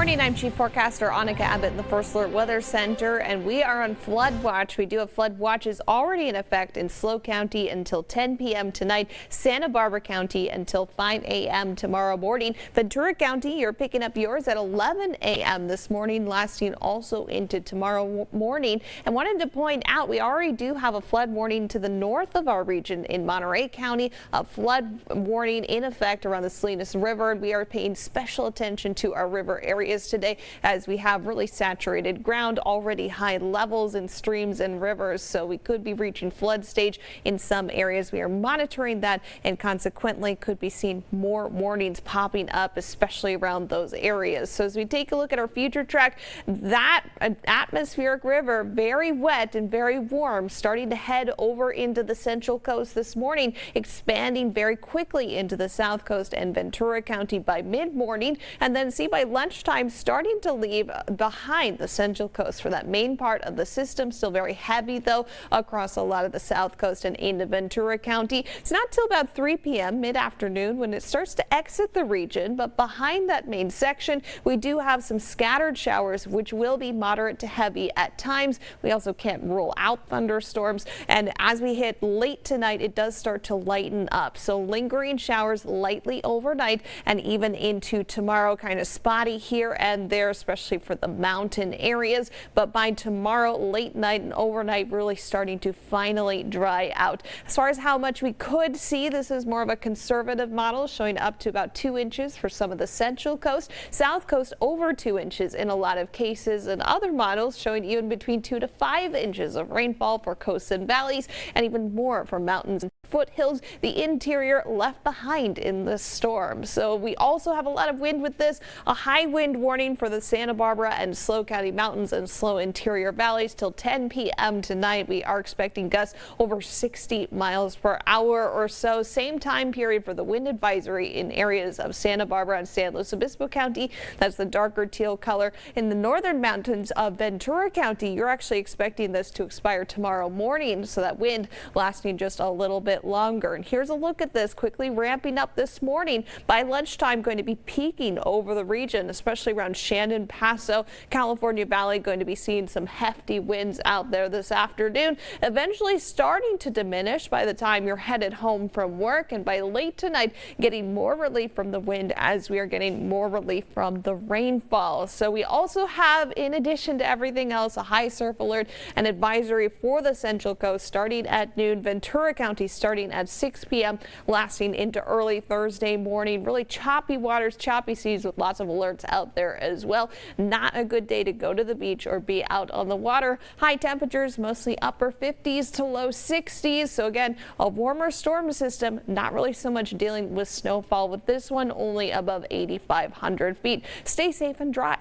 morning, I'm Chief Forecaster Annika Abbott in the First Alert Weather Center, and we are on flood watch. We do have flood watches already in effect in SLO County until 10 p.m. tonight, Santa Barbara County until 5 a.m. tomorrow morning. Ventura County, you're picking up yours at 11 a.m. this morning, lasting also into tomorrow morning. And wanted to point out, we already do have a flood warning to the north of our region in Monterey County, a flood warning in effect around the Salinas River. We are paying special attention to our river areas today as we have really saturated ground, already high levels in streams and rivers, so we could be reaching flood stage in some areas. We are monitoring that and consequently could be seeing more warnings popping up, especially around those areas. So as we take a look at our future track, that atmospheric river, very wet and very warm, starting to head over into the central coast this morning, expanding very quickly into the south coast and Ventura County by mid-morning, and then see by lunchtime starting to leave behind the central coast for that main part of the system. Still very heavy though across a lot of the south coast and into Ventura County. It's not till about 3 p.m. mid-afternoon when it starts to exit the region, but behind that main section we do have some scattered showers which will be moderate to heavy at times. We also can't rule out thunderstorms, and as we hit late tonight it does start to lighten up, so lingering showers lightly overnight and even into tomorrow, kind of spotty here and there, especially for the mountain areas, but by tomorrow late night and overnight really starting to finally dry out. As far as how much we could see, this is more of a conservative model showing up to about 2 inches for some of the central coast, south coast over 2 inches in a lot of cases, and other models showing even between 2 to 5 inches of rainfall for coasts and valleys, and even more for mountains and foothills, the interior left behind in the storm. So we also have a lot of wind with this, a high wind warning for the Santa Barbara and SLO County mountains and SLO interior valleys till 10 p.m. tonight. We are expecting gusts over 60 miles per hour or so. Same time period for the wind advisory in areas of Santa Barbara and San Luis Obispo County. That's the darker teal color. In the northern mountains of Ventura County, you're actually expecting this to expire tomorrow morning, so that wind lasting just a little bit longer. And here's a look at this quickly ramping up this morning. By lunchtime, going to be peaking over the region, especially around Shandon, Paso, California Valley. Going to be seeing some hefty winds out there this afternoon, eventually starting to diminish by the time you're headed home from work, and by late tonight getting more relief from the wind as we are getting more relief from the rainfall. So we also have, in addition to everything else, a high surf alert and advisory for the central coast starting at noon, Ventura County starting at 6 p.m. lasting into early Thursday morning. Really choppy waters, choppy seas with lots of alerts out there as well. Not a good day to go to the beach or be out on the water. High temperatures mostly upper 50s to low 60s. So again, a warmer storm system, not really so much dealing with snowfall with this one, only above 8,500 feet. Stay safe and dry.